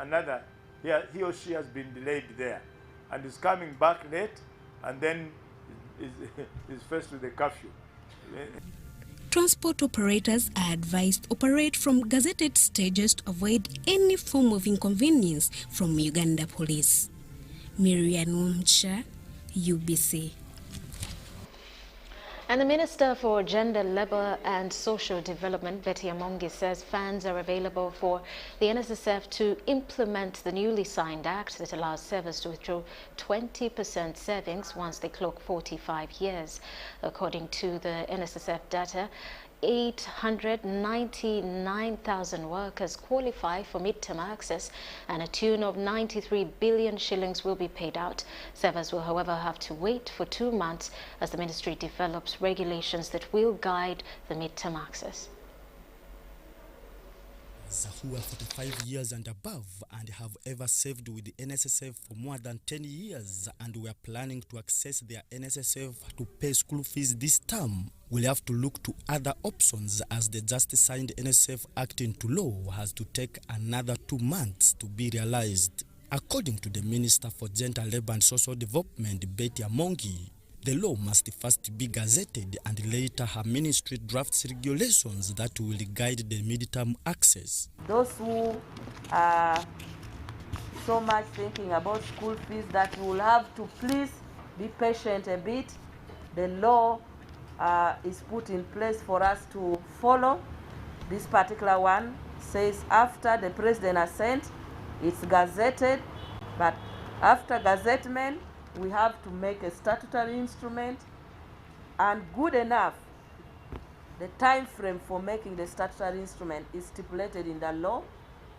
another, he or she has been delayed there and is coming back late, and then is faced with a curfew. Transport operators are advised to operate from gazetted stages to avoid any form of inconvenience from Uganda Police. Miriam Umcha, UBC. And the Minister for Gender, Labour and Social Development, Betty Amongi, says funds are available for the NSSF to implement the newly signed act that allows servers to withdraw 20% savings once they clock 45 years. According to the NSSF data, 899,000 workers qualify for midterm access, and a tune of 93 billion shillings will be paid out. Servers will, however, have to wait for 2 months as the ministry develops regulations that will guide the midterm access. Who are 45 years and above and have ever served with the NSSF for more than 10 years and were planning to access their NSSF to pay school fees this term will have to look to other options, as the just signed NSSF Act into law has to take another 2 months to be realized. According to the Minister for Gender, Labour and Social Development, Betty Amongi, the law must first be gazetted and later her ministry drafts regulations that will guide the midterm access. Those who are so much thinking about school fees, that you will have to please be patient a bit. The law is put in place for us to follow. This particular one says after the president has sent, it's gazetted, but after gazettement, we have to make a statutory instrument, and good enough, the time frame for making the statutory instrument is stipulated in the law.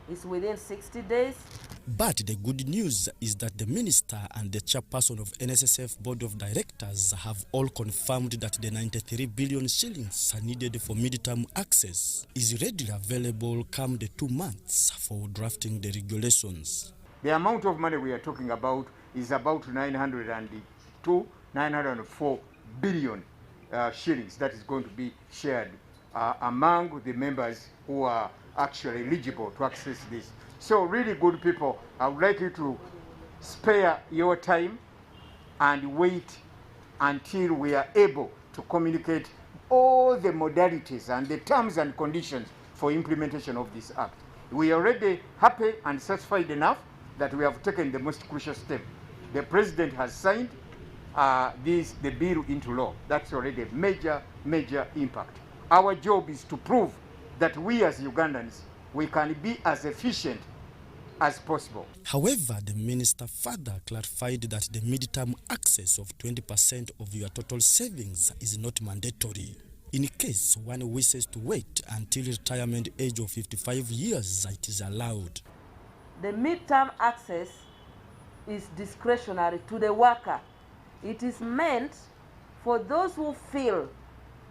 It's within 60 days. But the good news is that the minister and the chairperson of NSSF Board of Directors have all confirmed that the 93 billion shillings needed for midterm access is readily available come the 2 months for drafting the regulations. The amount of money we are talking about is about 904 billion shillings that is going to be shared among the members who are actually eligible to access this. So really good people, I would like you to spare your time and wait until we are able to communicate all the modalities and the terms and conditions for implementation of this act. We are already happy and satisfied enough that we have taken the most crucial step. The president has signed the bill into law. That's already a major impact. Our job is to prove that we as Ugandans, we can be as efficient as possible. However, the minister further clarified that the midterm access of 20% of your total savings is not mandatory. In case one wishes to wait until retirement age of 55 years, it is allowed. The midterm access is discretionary to the worker. It is meant for those who feel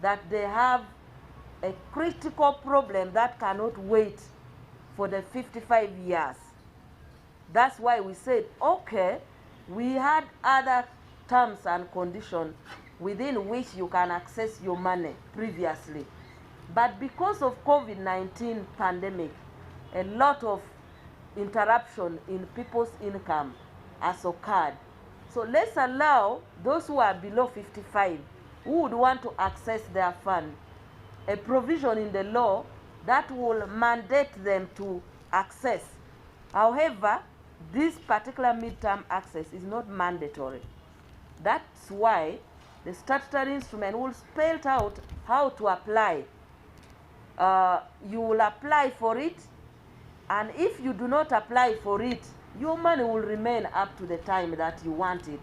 that they have a critical problem that cannot wait for the 55 years. That's why we said, okay, we had other terms and conditions within which you can access your money previously. But because of COVID-19 pandemic, a lot of interruption in people's income has occurred. So let's allow those who are below 55 who would want to access their fund a provision in the law that will mandate them to access. However, this particular midterm access is not mandatory. That's why the statutory instrument will spell out how to apply. You will apply for it, and if you do not apply for it, your money will remain up to the time that you want it.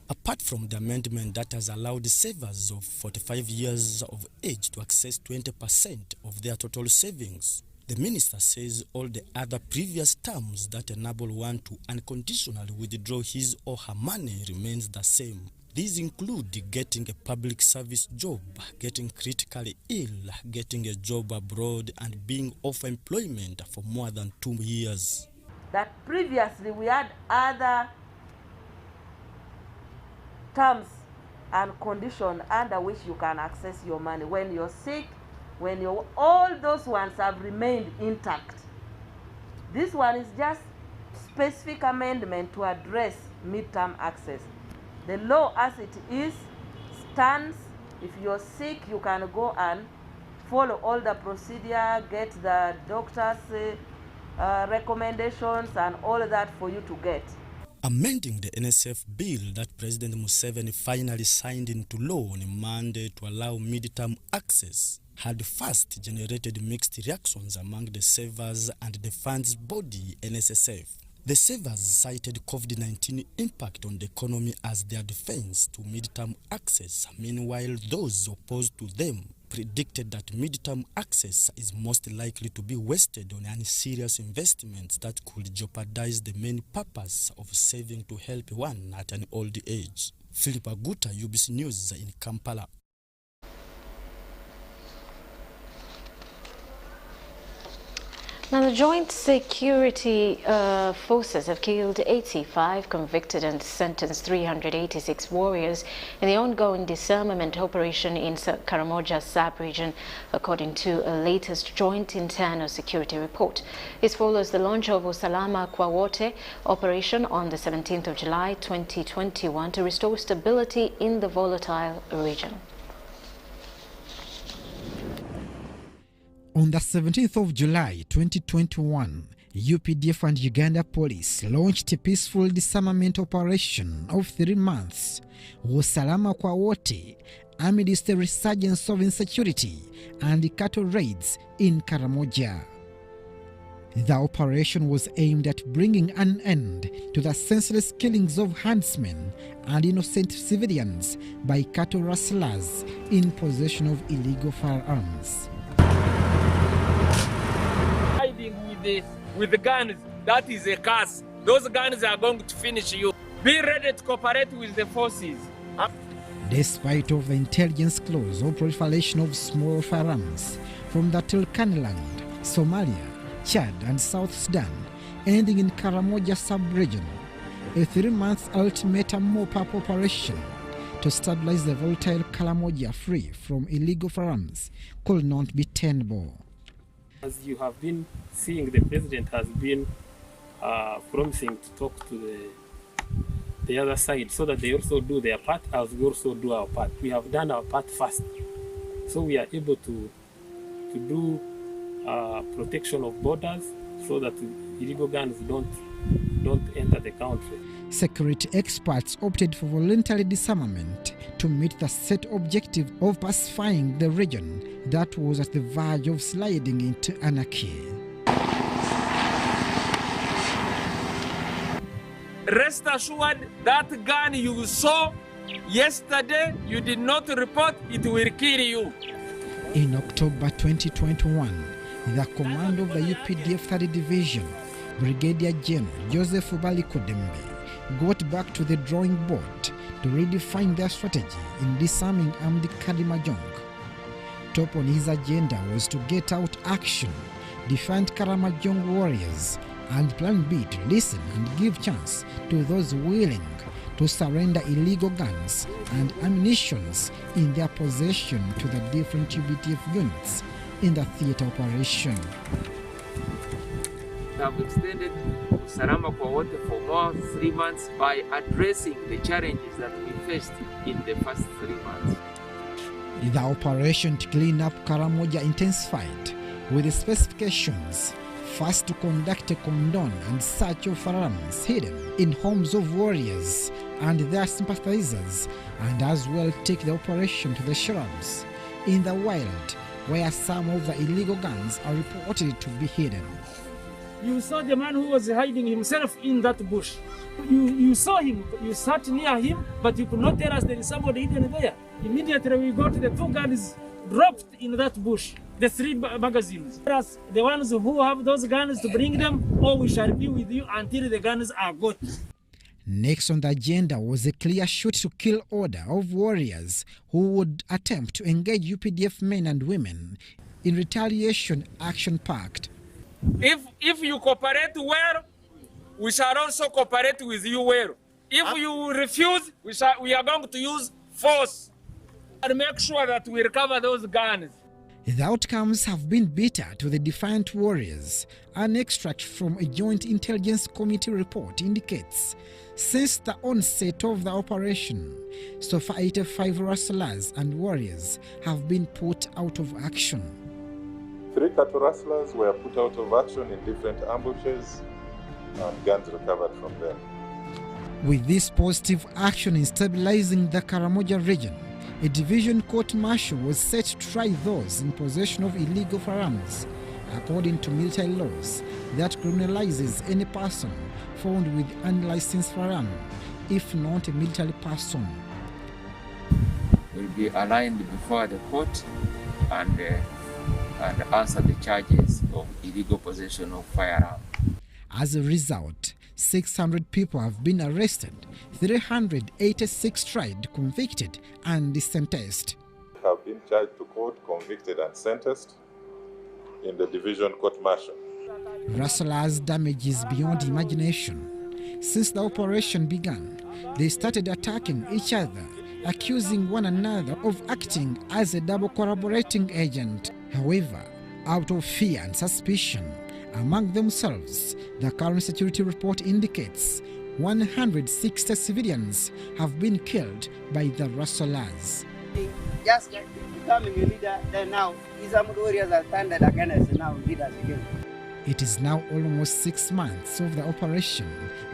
Apart from the amendment that has allowed savers of 45 years of age to access 20% of their total savings, the minister says all the other previous terms that enable one to unconditionally withdraw his or her money remains the same. These include getting a public service job, getting critically ill, getting a job abroad, and being off employment for more than 2 years. That previously we had other terms and conditions under which you can access your money. When you're sick, when you're, all those ones have remained intact. This one is just specific amendment to address midterm access. The law as it is stands. If you're sick, you can go and follow all the procedure, get the doctor's recommendations and all that for you to get. Amending the NSSF bill that President Museveni finally signed into law on Monday to allow midterm access had first generated mixed reactions among the savers and the fund's body, NSSF. The savers cited COVID-19 impact on the economy as their defense to midterm access. Meanwhile, those opposed to them predicted that midterm access is most likely to be wasted on unserious investments that could jeopardize the main purpose of saving to help one at an old age. Philip Aguta, UBC News in Kampala. Now, the joint security forces have killed 85 convicted and sentenced 386 warriors in the ongoing disarmament operation in Karamoja sub-region, according to a latest joint internal security report. This follows the launch of Usalama kwa Wote operation on the 17th of July 2021 to restore stability in the volatile region. On the 17th of July 2021, UPDF and Uganda Police launched a peaceful disarmament operation of 3 months, Usalama kwa Wote, amidst the resurgence of insecurity and cattle raids in Karamoja. The operation was aimed at bringing an end to the senseless killings of herdsmen and innocent civilians by cattle rustlers in possession of illegal firearms. With the guns, that is a curse. Those guns are going to finish you. Be ready to cooperate with the forces. Despite of the intelligence clause of proliferation of small firearms from the Turkaniland, Somalia, Chad and South Sudan, ending in Karamoja sub-region, a 3-month ultimatum mop-up operation to stabilize the volatile Karamoja free from illegal firearms could not be tenable. As you have been seeing, the president has been promising to talk to the other side so that they also do their part as we also do our part. We have done our part first, so we are able to do protection of borders so that illegal guns don't enter the country. Security experts opted for voluntary disarmament to meet the set objective of pacifying the region that was at the verge of sliding into anarchy. Rest assured, that gun you saw yesterday, you did not report, it will kill you. In October 2021, the command of the UPDF 3rd Division, Brigadier General Joseph Balikodembe, got back to the drawing board to redefine their strategy in disarming armed Karamoja. Top on his agenda was to get out action, defend Karamoja warriors, and Plan B to listen and give chance to those willing to surrender illegal guns and ammunitions in their possession to the different UPDF units in the theater operation. We have extended Usalama kwa Wote for more 3 months by addressing the challenges that we faced in the first 3 months. The operation to clean up Karamoja intensified with the specifications first to conduct a condone and search of firearms hidden in homes of warriors and their sympathizers, and as well take the operation to the shrubs in the wild where some of the illegal guns are reported to be hidden. You saw the man who was hiding himself in that bush. You saw him, you sat near him, but you could not tell us there is somebody hidden there. Immediately we got the 2 guns dropped in that bush, the 3 magazines. Us, the ones who have those guns, to bring them, or we shall be with you until the guns are got. Next on the agenda was a clear shoot to kill order of warriors who would attempt to engage UPDF men and women in retaliation action pact. If you cooperate well, we shall also cooperate with you well. If you refuse, we are going to use force and make sure that we recover those guns. The outcomes have been bitter to the defiant warriors. An extract from a Joint Intelligence Committee report indicates since the onset of the operation, so far 85 rustlers and warriors have been put out of action. 3 cattle rustlers were put out of action in different ambushes and guns recovered from them. With this positive action in stabilizing the Karamoja region, a division court-martial was set to try those in possession of illegal firearms, according to military laws that criminalizes any person found with unlicensed firearm, if not a military person. Will be aligned before the court and answer the charges of illegal possession of firearm. As a result, 600 people have been arrested, 386 tried, convicted, and sentenced. Have been charged to court, convicted, and sentenced in the division court-martial. Rustlers' damage is beyond imagination. Since the operation began, they started attacking each other, accusing one another of acting as a double collaborating agent. However, out of fear and suspicion among themselves, the current security report indicates 160 civilians have been killed by the rustlers. Just becoming a leader, then now Islam warriors are standing against now leaders again. It is now almost 6 months of the operation,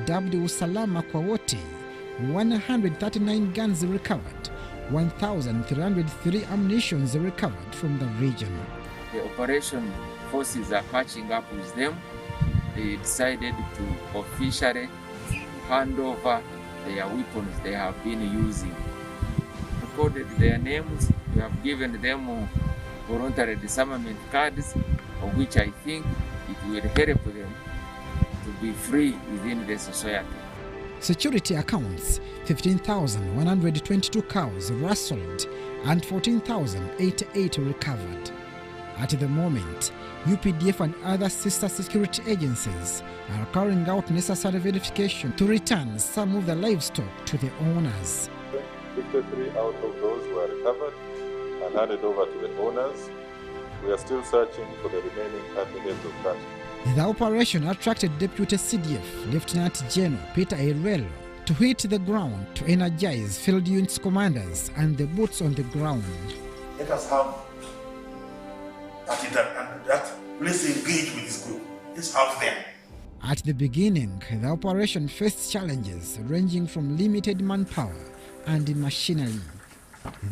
dubbed Usalama kwa Wote. 139 guns recovered, 1,303 ammunitions recovered from the region. The operation forces are catching up with them. They decided to officially hand over their weapons they have been using. Recorded their names, we have given them voluntary disarmament cards, of which I think it will help them to be free within the society. Security accounts 15,122 cows rustled and 14,088 recovered. At the moment, UPDF and other sister security agencies are carrying out necessary verification to return some of the livestock to the owners. 53 out of those were recovered and handed over to the owners. We are still searching for the remaining 30 heads of cattle. The operation attracted Deputy CDF Lieutenant General Peter Irelo to hit the ground to energize field units commanders and the boots on the ground. Let us have that. Let's engage with this group. Let's have them. At the beginning, the operation faced challenges ranging from limited manpower and machinery.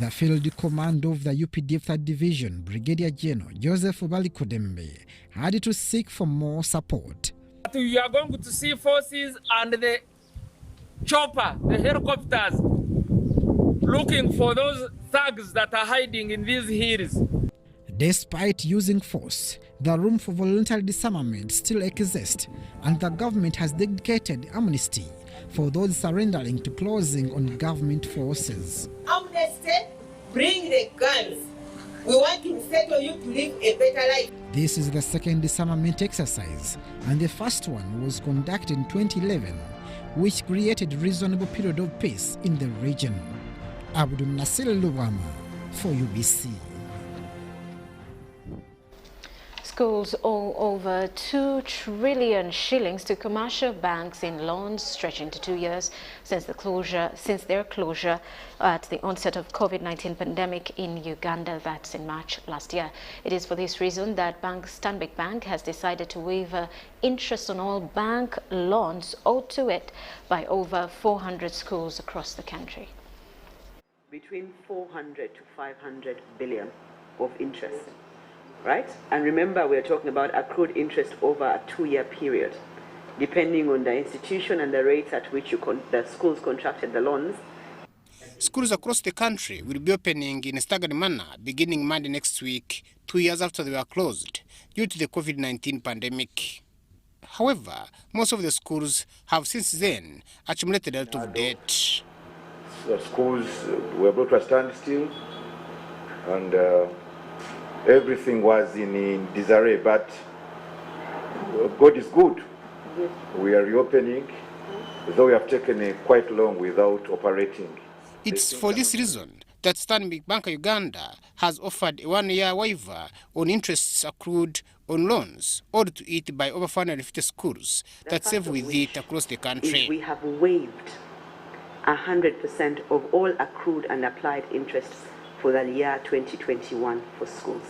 The field command of the UPDF 3rd Division, Brigadier General Joseph Balikodembe, had to seek for more support. You are going to see forces and the chopper, the helicopters, looking for those thugs that are hiding in these hills. Despite using force, the room for voluntary disarmament still exists, and the government has dedicated amnesty for those surrendering to closing on government forces. Amnesty, bring the guns. We want to settle you to live a better life. This is the second disarmament exercise, and the first one was conducted in 2011, which created a reasonable period of peace in the region. Abdul Nasir Luwama for UBC. Schools owe over 2 trillion shillings to commercial banks in loans stretching to 2 years since their closure at the onset of COVID-19 pandemic in Uganda. That's in March last year. It is for this reason that Stanbic Bank has decided to waive interest on all bank loans owed to it by over 400 schools across the country. Between 400 to 500 billion of interest. Right? And remember, we're talking about accrued interest over a 2-year period, depending on the institution and the rates at which the schools contracted the loans. Schools across the country will be opening in a staggered manner beginning Monday next week, 2 years after they were closed due to the COVID-19 pandemic. However, most of the schools have since then accumulated a lot of debt. The schools were brought to a standstill, and everything was in disarray, but God is good. Yes. We are reopening, though we have taken quite long without operating. It's for this reason that Stanbic Bank Uganda has offered a 1-year waiver on interests accrued on loans owed to it by over 450 schools that serve with it across the country. We have waived 100% of all accrued and applied interests for the year 2021 for schools.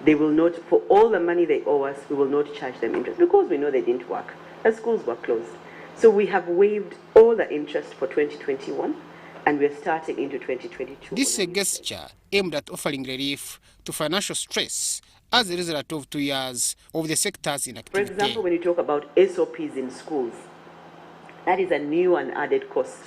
They will not, for all the money they owe us, we will not charge them interest because we know they didn't work. The schools were closed. So we have waived all the interest for 2021 and we're starting into 2022. This is a gesture aimed at offering relief to financial stress as a result of 2 years of the sector's inactivity. For example, when you talk about SOPs in schools, that is a new and added cost.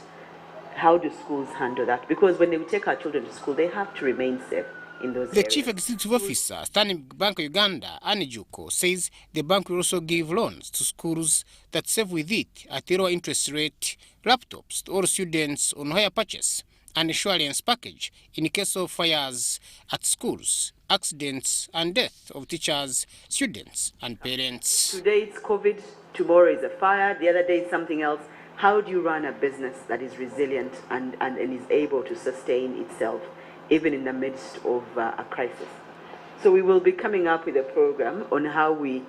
How do schools handle that? Because when they take our children to school, they have to remain safe in those The areas. Chief Executive Officer, Stanbic Bank Uganda, Annie Juko, says the bank will also give loans to schools that save with it at a lower interest rate, laptops to all students on hire purchase, and insurance package in case of fires at schools, accidents and death of teachers, students and parents. Today it's COVID, tomorrow is a fire, the other day is something else. How do you run a business that is resilient and is able to sustain itself even in the midst of a crisis? So we will be coming up with a program on how we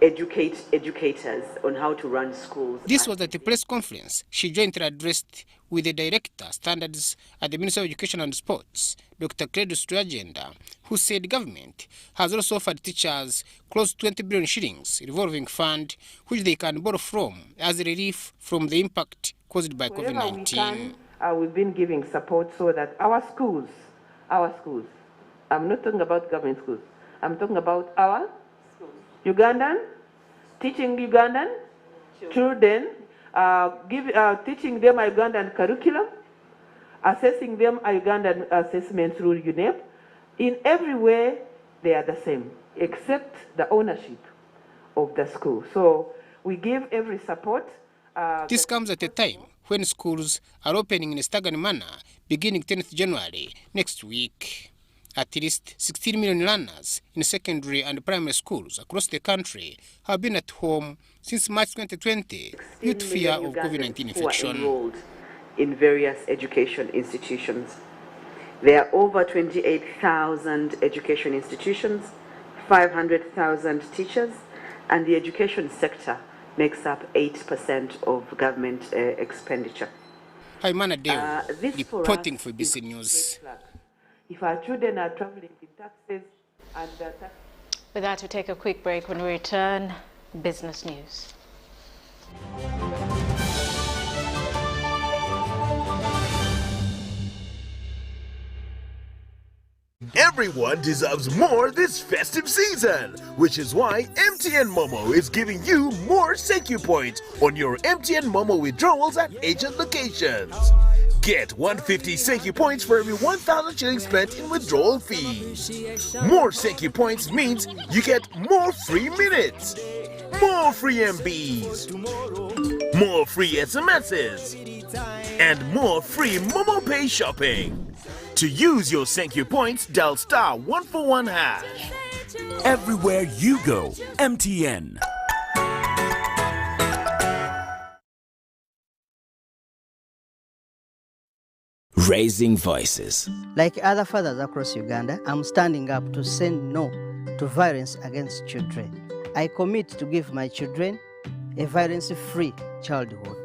educate educators on how to run schools. This was at a press conference she jointly addressed with the Director Standards at the Ministry of Education and Sports, Dr. Credus Agenda, who said government has also offered teachers close to 20 billion shillings revolving fund which they can borrow from as relief from the impact caused by COVID-19. We've been giving support so that our schools, I'm not talking about government schools, I'm talking about our Ugandan, teaching Ugandan children, teaching them a Ugandan curriculum, assessing them a Ugandan assessment through UNEP. In every way, they are the same, except the ownership of the school. So we give every support. This comes at a time when schools are opening in a staggered manner beginning 10th January next week. At least 16 million learners in secondary and primary schools across the country have been at home since March 2020 due to fear of COVID-19 infection. Enrolled in various education institutions. There are over 28,000 education institutions, 500,000 teachers, and the education sector makes up 8% of government expenditure. Haimana Deo, reporting for BC News. If our children are traveling in taxis and With that, we take a quick break. When we return, business news. Everyone deserves more this festive season, which is why MTN Momo is giving you more thank you points on your MTN Momo withdrawals at agent locations. Get 150 thank you points for every 1,000 shillings spent in withdrawal fees. More thank you points means you get more free minutes, more free MBs, more free SMSs, and more free Momo Pay shopping. To use your thank you points, dial *141#. Everywhere you go, MTN. Raising voices. Like other fathers across Uganda, I'm standing up to say no to violence against children. I commit to give my children a violence-free childhood.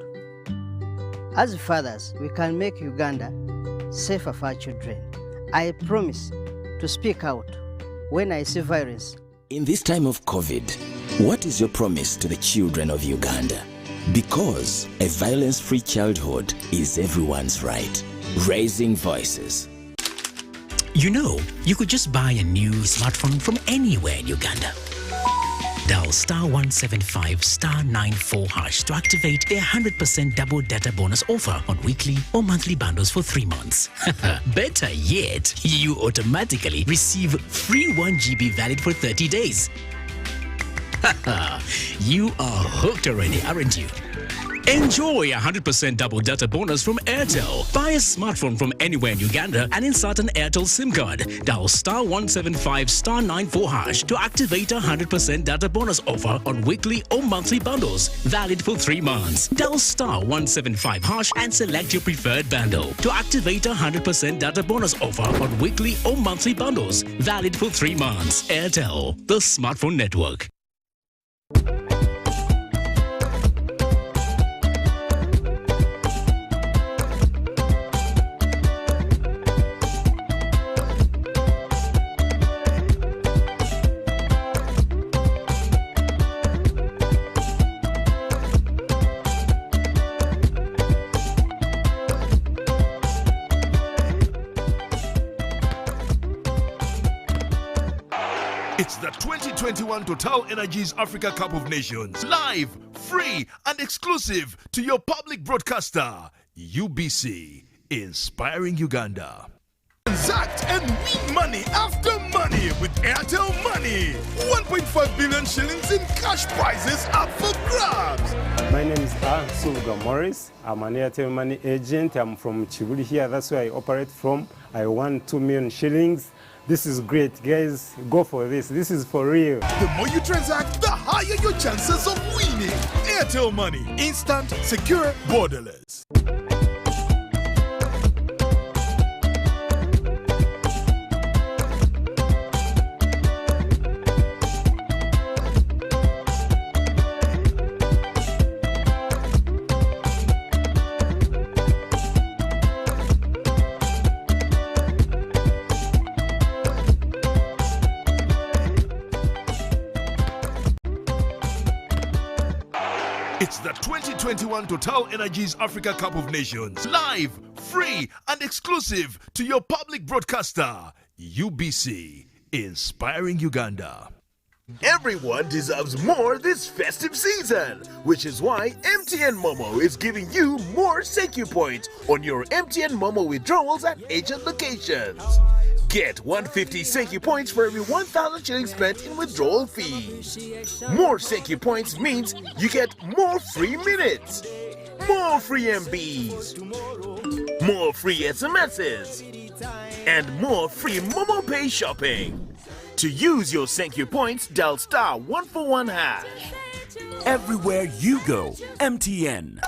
As fathers, we can make Uganda safer for our children. I promise to speak out when I see violence. In this time of COVID, what is your promise to the children of Uganda? Because a violence-free childhood is everyone's right. Raising voices. You know, you could just buy a new smartphone from anywhere in Uganda. Dial *175 *94# to activate their 100% double data bonus offer on weekly or monthly bundles for 3 months. Better yet, you automatically receive free 1 GB valid for 30 days. You are hooked already, aren't you? Enjoy 100% double data bonus from Airtel. Buy a smartphone from anywhere in Uganda and insert an Airtel SIM card. Dial *175 *94 hash to activate a 100% data bonus offer on weekly or monthly bundles, valid for 3 months. Dial *175 hash and select your preferred bundle to activate a 100% data bonus offer on weekly or monthly bundles, valid for 3 months. Airtel, the smartphone network. It's the 2021 Total Energies Africa Cup of Nations. Live, free, and exclusive to your public broadcaster, UBC, inspiring Uganda. Transact and win money after money with Airtel Money. 1.5 billion shillings in cash prizes up for grabs. My name is Sulga Morris. I'm an Airtel Money agent. I'm from Chibuli here. That's where I operate from. I won 2 million shillings. This is great, guys. Go for this. This is for real. The more you transact, the higher your chances of winning. Airtel Money. Instant, secure, borderless. It's the 2021 Total Energies Africa Cup of Nations. Live, free, and exclusive to your public broadcaster, UBC, inspiring Uganda. Everyone deserves more this festive season, which is why MTN Momo is giving you more Secu points on your MTN Momo withdrawals at agent locations. Get 150 Secu points for every 1,000 shillings spent in withdrawal fees. More Secu points means you get more free minutes, more free MBs, more free SMSs, and more free Momo Pay shopping. To use your Secu points, dial *141 hash. Everywhere you go, MTN.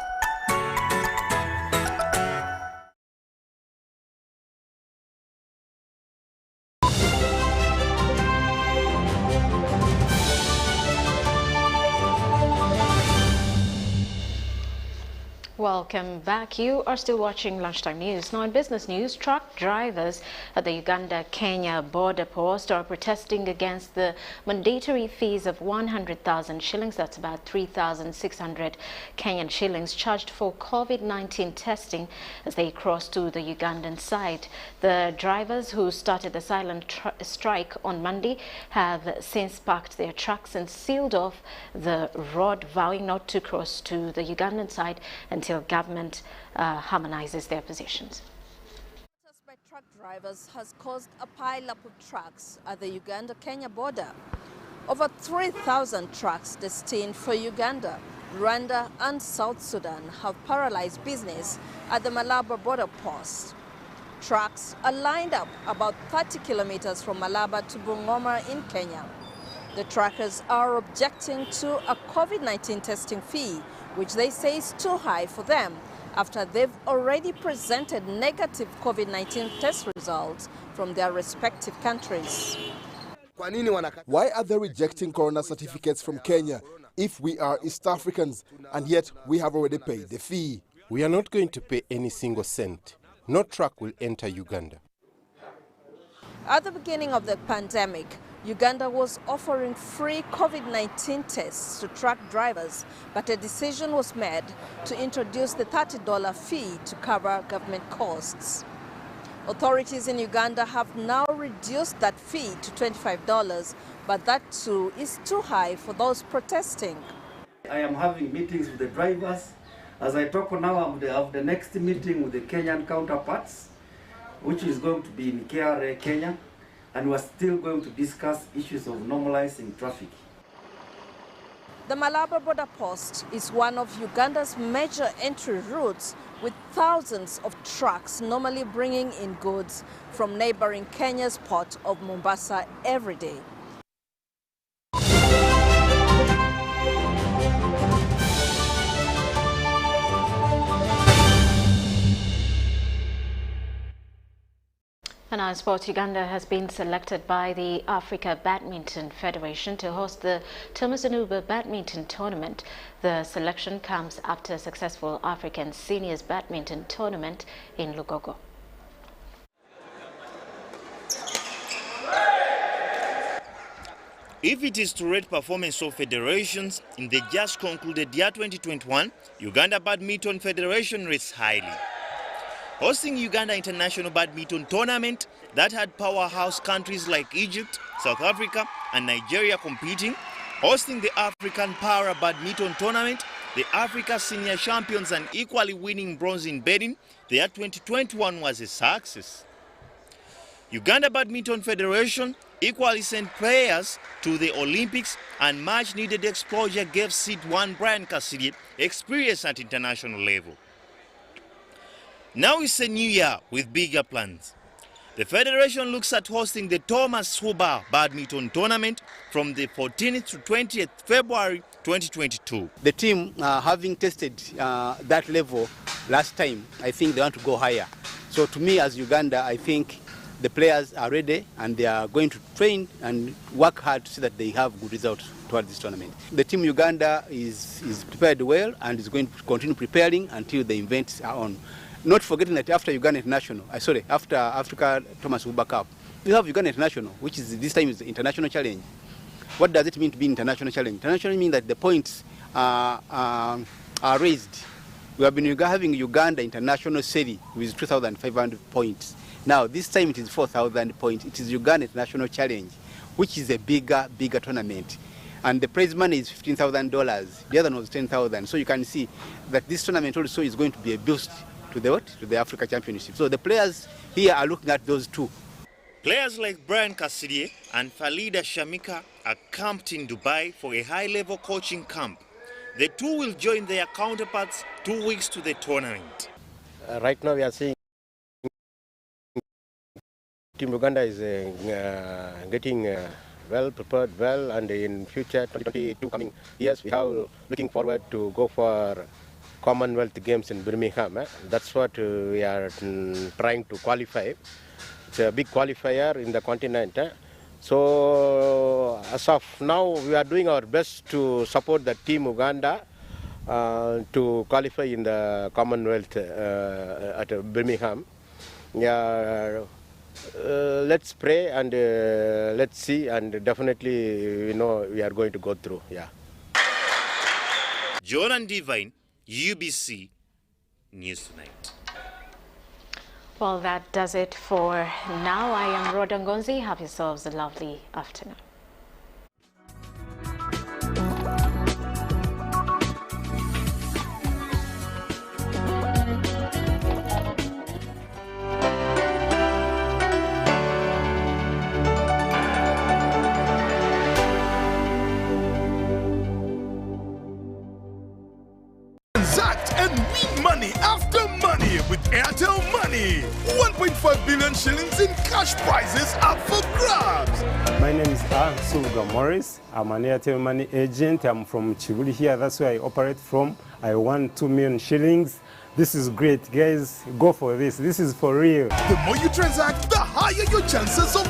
Welcome back. You are still watching Lunchtime News. Now in business news, truck drivers at the Uganda-Kenya border post are protesting against the mandatory fees of 100,000 shillings, that's about 3,600 Kenyan shillings, charged for COVID-19 testing as they cross to the Ugandan side. The drivers, who started the silent strike on Monday, have since parked their trucks and sealed off the road, vowing not to cross to the Ugandan side until government harmonizes their positions. By truck drivers has caused a pile-up of trucks at the Uganda-Kenya border. Over 3,000 trucks destined for Uganda, Rwanda and South Sudan have paralyzed business at the Malaba border post. Trucks are lined up about 30 kilometers from Malaba to Bungoma in Kenya. The truckers are objecting to a COVID-19 testing fee, which they say is too high for them after they've already presented negative COVID-19 test results from their respective countries. Why are they rejecting corona certificates from Kenya if we are East Africans and yet we have already paid the fee? We are not going to pay any single cent. No truck will enter Uganda. At the beginning of the pandemic, Uganda was offering free COVID-19 tests to truck drivers, but a decision was made to introduce the $30 fee to cover government costs. Authorities in Uganda have now reduced that fee to $25, but that too is too high for those protesting. I am having meetings with the drivers. As I talk now, I have the next meeting with the Kenyan counterparts, which is going to be in KRA, Kenya. And we're still going to discuss issues of normalizing traffic. The Malaba border post is one of Uganda's major entry routes, with thousands of trucks normally bringing in goods from neighboring Kenya's port of Mombasa every day. And our Sports Uganda has been selected by the Africa Badminton Federation to host the Thomas Anuba Badminton Tournament. The selection comes after a successful African Seniors Badminton Tournament in Lugogo. If it is to rate performance of federations in the just concluded year 2021, Uganda Badminton Federation rates highly. Hosting Uganda International Badminton Tournament that had powerhouse countries like Egypt, South Africa and Nigeria competing, hosting the African Para Badminton Tournament, the Africa Senior Champions and equally winning bronze in Benin, the year 2021 was a success. Uganda Badminton Federation equally sent players to the Olympics, and much needed exposure gave seed one Brian Cassidy experience at international level. Now it's a new year with bigger plans. The Federation looks at hosting the Thomas Huber Badminton Tournament from the 14th to 20th February 2022. The team, having tested that level last time, I think they want to go higher. So to me as Uganda, I think the players are ready and they are going to train and work hard to see that they have good results towards this tournament. The team Uganda is prepared well and is going to continue preparing until the events are on. Not forgetting that after Uganda International, after Africa Thomas Huber Cup, we have Uganda International, which is this time is the international challenge. What does it mean to be international challenge? International means that the points are raised. We have been having Uganda International Series with 2,500 points. Now this time it is 4,000 points. It is Uganda International Challenge, which is a bigger tournament. And the prize money is $15,000. The other one was 10,000. So you can see that this tournament also is going to be a boost to the Africa Championship. So the players here are looking at those two. Players like Brian Cassidy and Falida Shamika are camped in Dubai for a high-level coaching camp. The two will join their counterparts 2 weeks to the tournament. Right now we are seeing Team Uganda is getting well prepared, and in future 2022 coming years we are looking forward to go for Commonwealth Games in Birmingham. That's what we are trying to qualify. It's a big qualifier in the continent. So as of now, we are doing our best to support the Team Uganda to qualify in the Commonwealth at Birmingham. Yeah, let's pray and let's see, and definitely we know we are going to go through. Yeah. Jonan Divine, UBC News Tonight. Well, that does it for now. I am Rhoda Ngonzi. Have yourselves a lovely afternoon. Transact and win money after money with Airtel Money. 1.5 billion shillings in cash prizes up for grabs. My name is Sulga Morris. I'm an Airtel Money agent. I'm from Chibuli here. That's where I operate from. I won 2 million shillings. This is great, guys. Go for this. This is for real. The more you transact, the higher your chances of